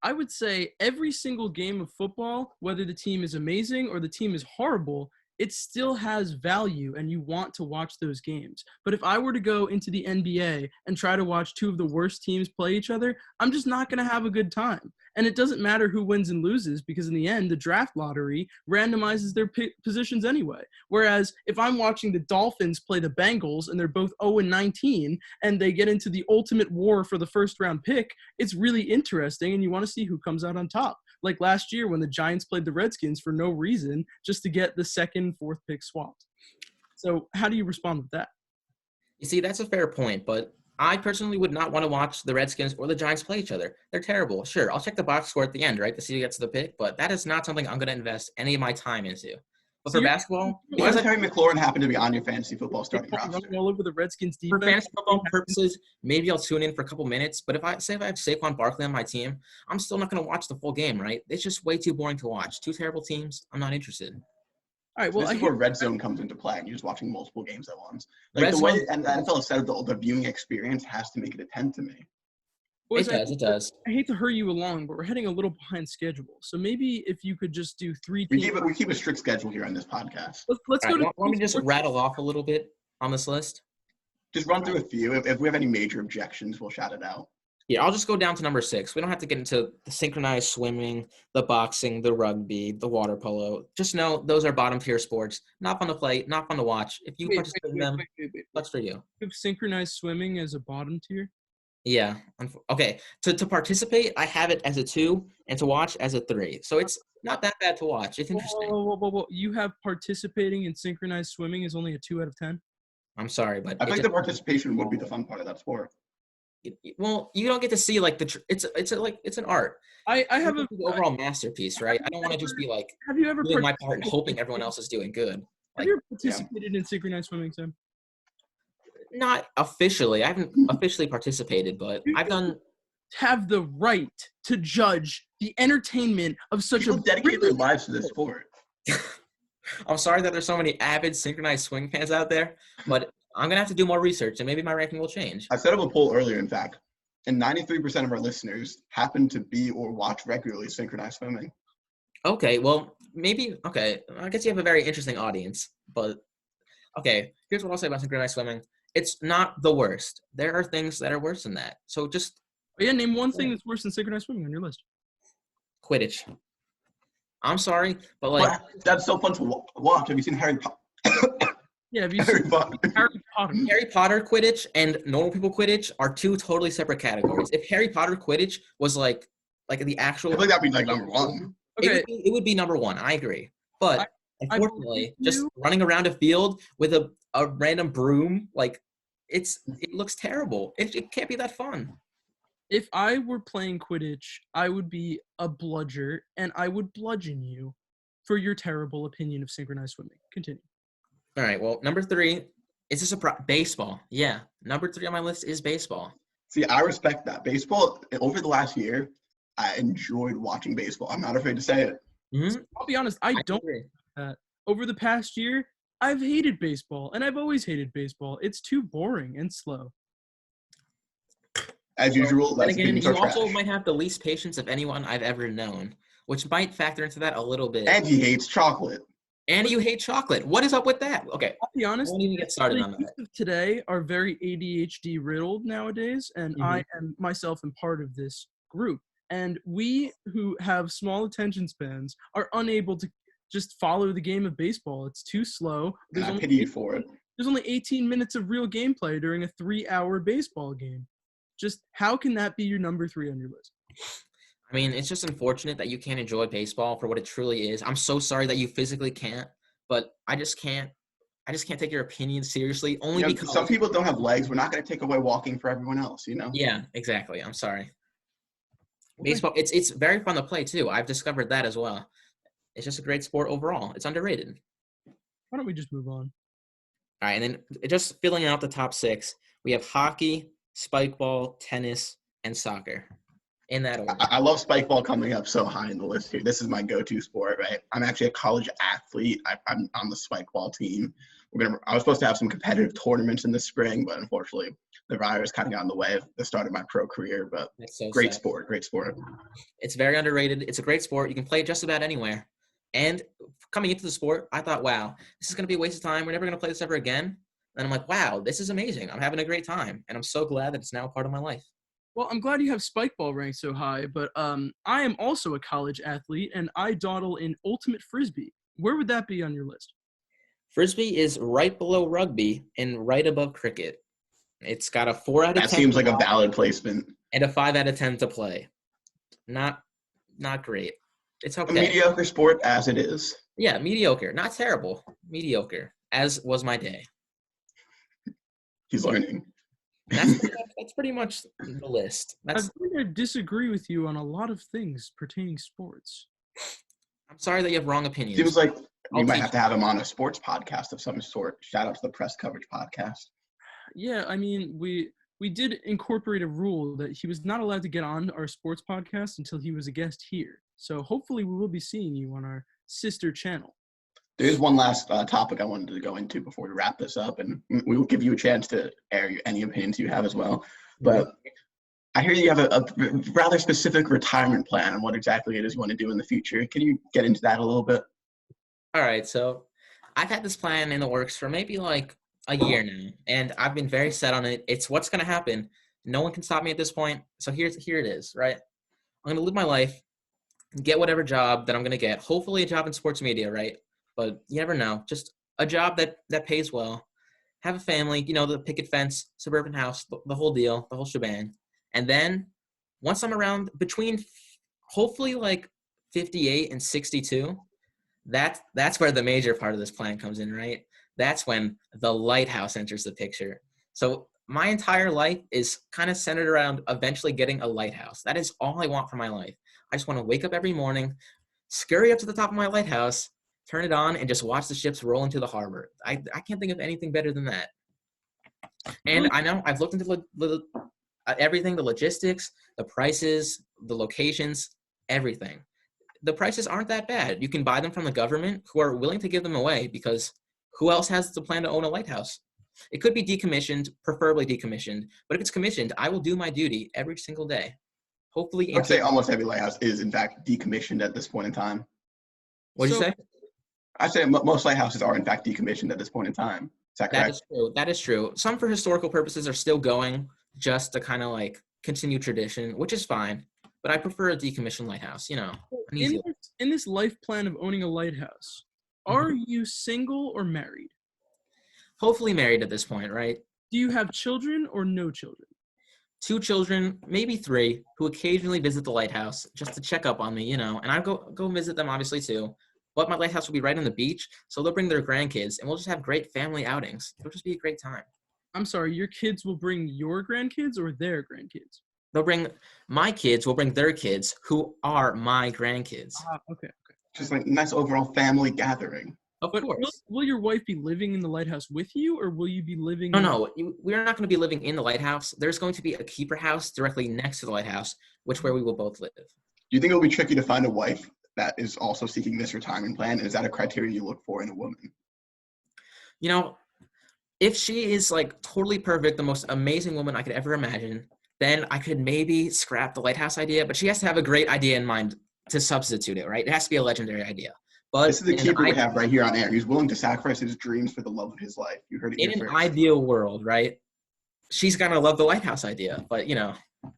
I would say every single game of football, whether the team is amazing or the team is horrible, it still has value and you want to watch those games. But if I were to go into the NBA and try to watch 2 of the worst teams play each other, I'm just not going to have a good time. And it doesn't matter who wins and loses because in the end, the draft lottery randomizes their positions anyway. Whereas if I'm watching the Dolphins play the Bengals and they're both 0-19 and they get into the ultimate war for the first round pick, it's really interesting and you want to see who comes out on top. Like last year when the Giants played the Redskins for no reason, just to get the 2nd, 4th pick swapped. So how do you respond with that? You see, that's a fair point, but I personally would not want to watch the Redskins or the Giants play each other. They're terrible. Sure, I'll check the box score at the end, right, to see who gets the pick, but that is not something I'm going to invest any of my time into. But So for you're- basketball, Why because does Terry McLaurin happen to be on your fantasy football starting roster? running all over the Redskins for defense. fantasy football purposes, maybe I'll tune in for a couple minutes. But if I have Saquon Barkley on my team, I'm still not going to watch the full game, right? It's just way too boring to watch. Two terrible teams. I'm not interested. All right, well, This is where red zone comes into play, and you're just watching multiple games at once. Like Red the way zone- and the NFL has said, the viewing experience has to make it a 10 to me. boys, It does. I hate to hurry you along, but we're heading a little behind schedule. So maybe if you could just do 3 We teams. keep a strict schedule here on this podcast. Let's All go right, to. want me to just rattle off a little bit on this list? Just run through a few. If we have any major objections, we'll shout it out. Yeah, I'll just go down to number 6. We don't have to get into the synchronized swimming, the boxing, the rugby, the water polo. Just know those are bottom tier sports. Not fun to play, not fun to watch. If you participate in them, that's for you. You have synchronized swimming as a bottom tier. Yeah. Okay. To participate, I have it as a 2, and to watch as a 3. So it's not that bad to watch. It's interesting. Whoa. You have participating in synchronized swimming is only a 2 out of 10. I'm sorry, but I think the participation would be the fun part of that sport. well, you don't get to see like it's an art. I have It's the overall masterpiece, right? I don't want to just be like Have you ever doing my part and hoping everyone else is doing good. Have you ever participated in synchronized swimming, Sam? Not officially. I haven't officially participated, but I've done. Have the right to judge the entertainment of such People a dedicate their lives to this sport. I'm sorry that there's so many avid synchronized swing fans out there, but I'm gonna have to do more research, and maybe my ranking will change. I set up a poll earlier, in fact, and 93% of our listeners happen to be or watch regularly synchronized swimming. Okay, well, maybe. Okay, I guess you have a very interesting audience, but okay. Here's what I'll say about synchronized swimming. It's not the worst. There are things that are worse than that. So just Yeah, name one thing that's worse than synchronized swimming on your list. Quidditch. I'm sorry, but like But that's so fun to watch. Have you seen Harry Potter? Yeah, have you Harry seen Potter. Harry Potter? Harry Potter Quidditch and normal people Quidditch are two totally separate categories. If Harry Potter Quidditch was like the actual, I feel like that'd be like number one. Okay, it would be number one. I agree, but I unfortunately, believe just you. running around a field with a random broom, like it looks terrible. It can't be that fun. if I were playing Quidditch, I would be a bludger, and I would bludgeon you for your terrible opinion of synchronized swimming. Continue. All right. Well, number 3 is a surprise. Baseball. Yeah, number 3 on my list is baseball. See, I respect that. Baseball, over the last year, I enjoyed watching baseball. I'm not afraid to say it. Mhm. I'll be honest, I don't. agree. Over the past year, I've hated baseball, and I've always hated baseball. It's too boring and slow. As usual, Then that's again, games you are also trash. might have the least patience of anyone I've ever known, which might factor into that a little bit. And he hates chocolate. And you hate chocolate. What is up with that? Okay, I'll be I honest, won't even get started the on youth that. of today are very ADHD riddled nowadays, and I am myself am part of this group. And we who have small attention spans are unable to just follow the game of baseball. It's too slow. And I pity you for it. There's only 18 minutes of real gameplay during a 3-hour baseball game. Just how can that be your number 3 on your list? I mean, it's just unfortunate that you can't enjoy baseball for what it truly is. I'm so sorry that you physically can't, but I just can't take your opinion seriously only You know, because some people don't have legs. We're not going to take away walking for everyone else, you know? Yeah, exactly. I'm sorry. Baseball, it's very fun to play too. I've discovered that as well. It's just a great sport overall. It's underrated. Why don't we just move on? All right, and then just filling out the top 6, we have hockey, spike ball, tennis, and soccer. In that order. I love spike ball coming up so high in the list here. This is my go-to sport, right? I'm actually a college athlete. I'm on the spike ball team. I was supposed to have some competitive tournaments in the spring, but unfortunately, the virus kind of got in the way of the start of my pro career. But That's so great sad. sport. It's very underrated. It's a great sport. You can play it just about anywhere. And coming into the sport, I thought, wow, this is going to be a waste of time. We're never going to play this ever again. And I'm like, wow, this is amazing. I'm having a great time. And I'm so glad that it's now a part of my life. Well, I'm glad you have spike ball ranked so high, but I am also a college athlete, and I dawdle in ultimate frisbee. Where would that be on your list? Frisbee is right below rugby and right above cricket. It's got a 4 out of 10. That seems like a valid placement. And a 5 out of 10 to play. Not great. It's A okay. mediocre sport as it is. Yeah, mediocre. Not terrible. Mediocre. As was my day. He's learning. That's pretty much the list. I'm going to disagree with you on a lot of things pertaining sports. I'm sorry that you have wrong opinions. Seems like we I'll might teach have to have him on a sports podcast of some sort. Shout out to the Press Coverage Podcast. Yeah, I mean, we did incorporate a rule that he was not allowed to get on our sports podcast until he was a guest here. So hopefully we will be seeing you on our sister channel. There's one last topic I wanted to go into before we wrap this up, and we will give you a chance to air any opinions you have as well. But I hear you have a rather specific retirement plan on what exactly it is you want to do in the future. Can you get into that a little bit? All right, so I've had this plan in the works for maybe like a year now, and I've been very set on it. It's what's going to happen. No one can stop me at this point. So here it is, right? I'm going to live my life, get whatever job that I'm going to get, hopefully a job in sports media, right? But you never know. Just a job that pays well, have a family, the picket fence, suburban house, the whole deal, the whole shebang. And then once I'm around between hopefully like 58 and 62, that's where the major part of this plan comes in, right? That's when the lighthouse enters the picture. So my entire life is kind of centered around eventually getting a lighthouse. That is all I want for my life. I just want to wake up every morning, scurry up to the top of my lighthouse, turn it on, and just watch the ships roll into the harbor. I can't think of anything better than that. And I know I've looked into everything, the logistics, the prices, the locations, everything. The prices aren't that bad. You can buy them from the government, who are willing to give them away, because who else has the plan to own a lighthouse? It could be decommissioned, preferably decommissioned. But if it's commissioned, I will do my duty every single day. Hopefully, I'd say almost every lighthouse is, in fact, decommissioned at this point in time. What did you say? I'd say most lighthouses are, in fact, decommissioned at this point in time. Is that correct? That is true. That is true. Some for historical purposes are still going, just to kind of like continue tradition, which is fine. But I prefer a decommissioned lighthouse, In this life plan of owning a lighthouse, are you single or married? Hopefully married at this point, right? Do you have children or no children? 2 children, maybe 3, who occasionally visit the lighthouse just to check up on me, and I go visit them obviously too. But my lighthouse will be right on the beach, so they'll bring their grandkids, and we'll just have great family outings. It'll just be a great time. I'm sorry, your kids will bring your grandkids or their grandkids? My kids will bring their kids, who are my grandkids. Okay. Just like nice overall family gathering. Of course. Will your wife be living in the lighthouse with you, or will you be living? No. We're not going to be living in the lighthouse. There's going to be a keeper house directly next to the lighthouse, where we will both live. Do you think it'll be tricky to find a wife that is also seeking this retirement plan? Is that a criteria you look for in a woman? If she is like totally perfect, the most amazing woman I could ever imagine, then I could maybe scrap the lighthouse idea, but she has to have a great idea in mind to substitute it, right? It has to be a legendary idea. But this is the keeper we have right here on air. He's willing to sacrifice his dreams for the love of his life. You heard it here in first. an ideal world, right? She's going to love the lighthouse idea, but,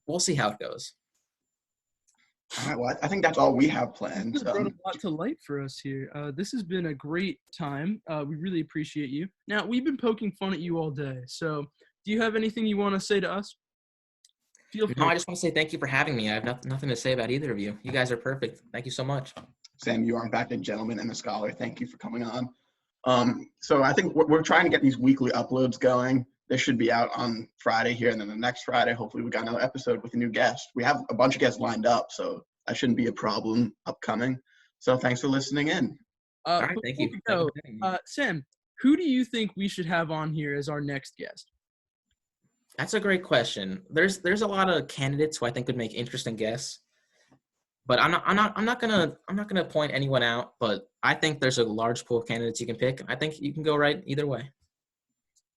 we'll see how it goes. All right, well, I think that's all we have planned. You brought a lot to light for us here. This has been a great time. We really appreciate you. Now, we've been poking fun at you all day, so do you have anything you want to say to us? Feel free. No, I just want to say thank you for having me. I have nothing to say about either of you. You guys are perfect. Thank you so much. Sam, you are in fact a gentleman and a scholar. Thank you for coming on. So I think we're trying to get these weekly uploads going. This should be out on Friday here, and then the next Friday, hopefully we got another episode with a new guest. We have a bunch of guests lined up, so that shouldn't be a problem upcoming. So thanks for listening in. All right, thank you. Sam, who do you think we should have on here as our next guest? That's a great question. There's a lot of candidates who I think would make interesting guests, but I'm not gonna point anyone out. But I think there's a large pool of candidates you can pick. I think you can go right either way.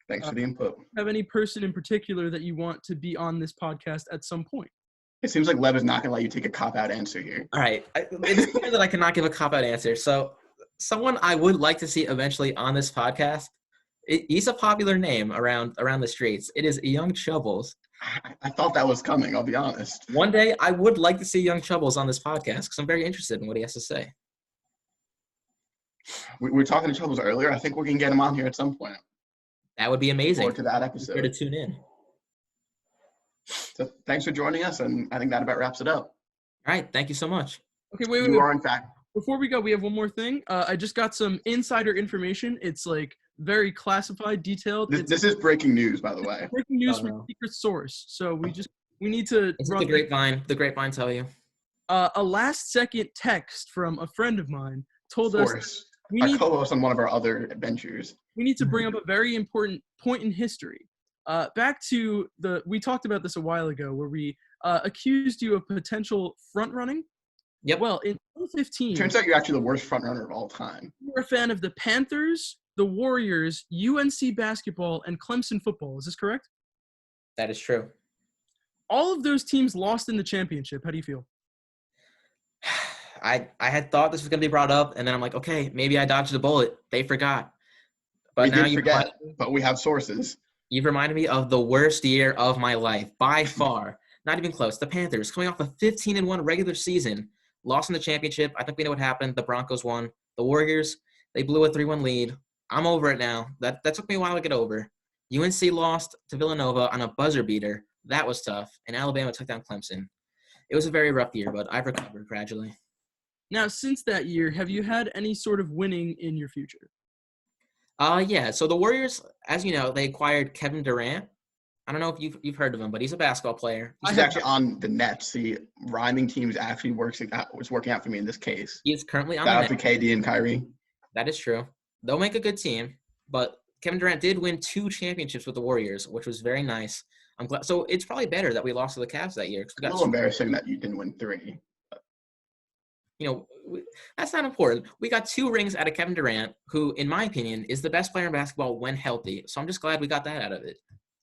Thanks for the input. Have any person in particular that you want to be on this podcast at some point? It seems like Lev is not gonna let you take a cop-out answer here. All right, it's clear that I cannot give a cop-out answer. So someone I would like to see eventually on this podcast. He's a popular name around the streets. It is Young Chubbles. I thought that was coming, I'll be honest. One day, I would like to see Young Chubbles on this podcast because I'm very interested in what he has to say. We were talking to Chubbles earlier. I think we can get him on here at some point. That would be amazing. Forward to that episode. Be sure to tune in. So thanks for joining us, and I think that about wraps it up. All right, thank you so much. Okay, wait. You are, in fact. Before we go, we have one more thing. I just got some insider information. It's like very classified, detailed. This is breaking news, by the way. Breaking news Oh, from no. a secret source. So we need to Is it run the grapevine? The grapevine tell you? a last-second text from a friend of mine told Of us course. we A need co-host on one of our other adventures. we need to bring up a very important point in history. Back to we talked about this a while ago, where we accused you of potential front running. Yep. Well, in 2015, Turns out you're actually the worst front runner of all time. you were a fan of the Panthers, the Warriors, UNC basketball, and Clemson football. Is this correct? That is true. All of those teams lost in the championship. How do you feel? I had thought this was going to be brought up, and then I'm like, okay, maybe I dodged a bullet. They forgot. But We now did forget, but we have sources. you've reminded me of the worst year of my life, by far. Not even close. The Panthers, coming off a 15-1 regular season, lost in the championship. I think we know what happened. The Broncos won. The Warriors, they blew a 3-1 lead. I'm over it now. That took me a while to get over. UNC lost to Villanova on a buzzer beater. That was tough. And Alabama took down Clemson. It was a very rough year, but I've recovered gradually. Now, since that year, have you had any sort of winning in your future? Yeah. So the Warriors, as you know, they acquired Kevin Durant. I don't know if you've heard of him, but he's a basketball player. He's actually on the Nets. The rhyming teams actually was working out for me in this case. He is currently on Shout the out net. to KD and Kyrie. That is true. They'll make a good team, but Kevin Durant did win 2 championships with the Warriors, which was very nice. I'm glad. So it's probably better that we lost to the Cavs that year. 'Cause we It's a got little embarrassing that you didn't win 3. that's not important. We got 2 rings out of Kevin Durant, who, in my opinion, is the best player in basketball when healthy. So I'm just glad we got that out of it.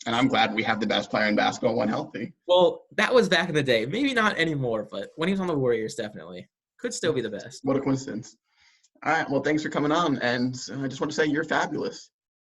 And I'm glad we have the best player in basketball when healthy. Well, that was back in the day. Maybe not anymore, but when he was on the Warriors, definitely. Could still be the best. What a coincidence. All right. Well, thanks for coming on. And I just want to say you're fabulous.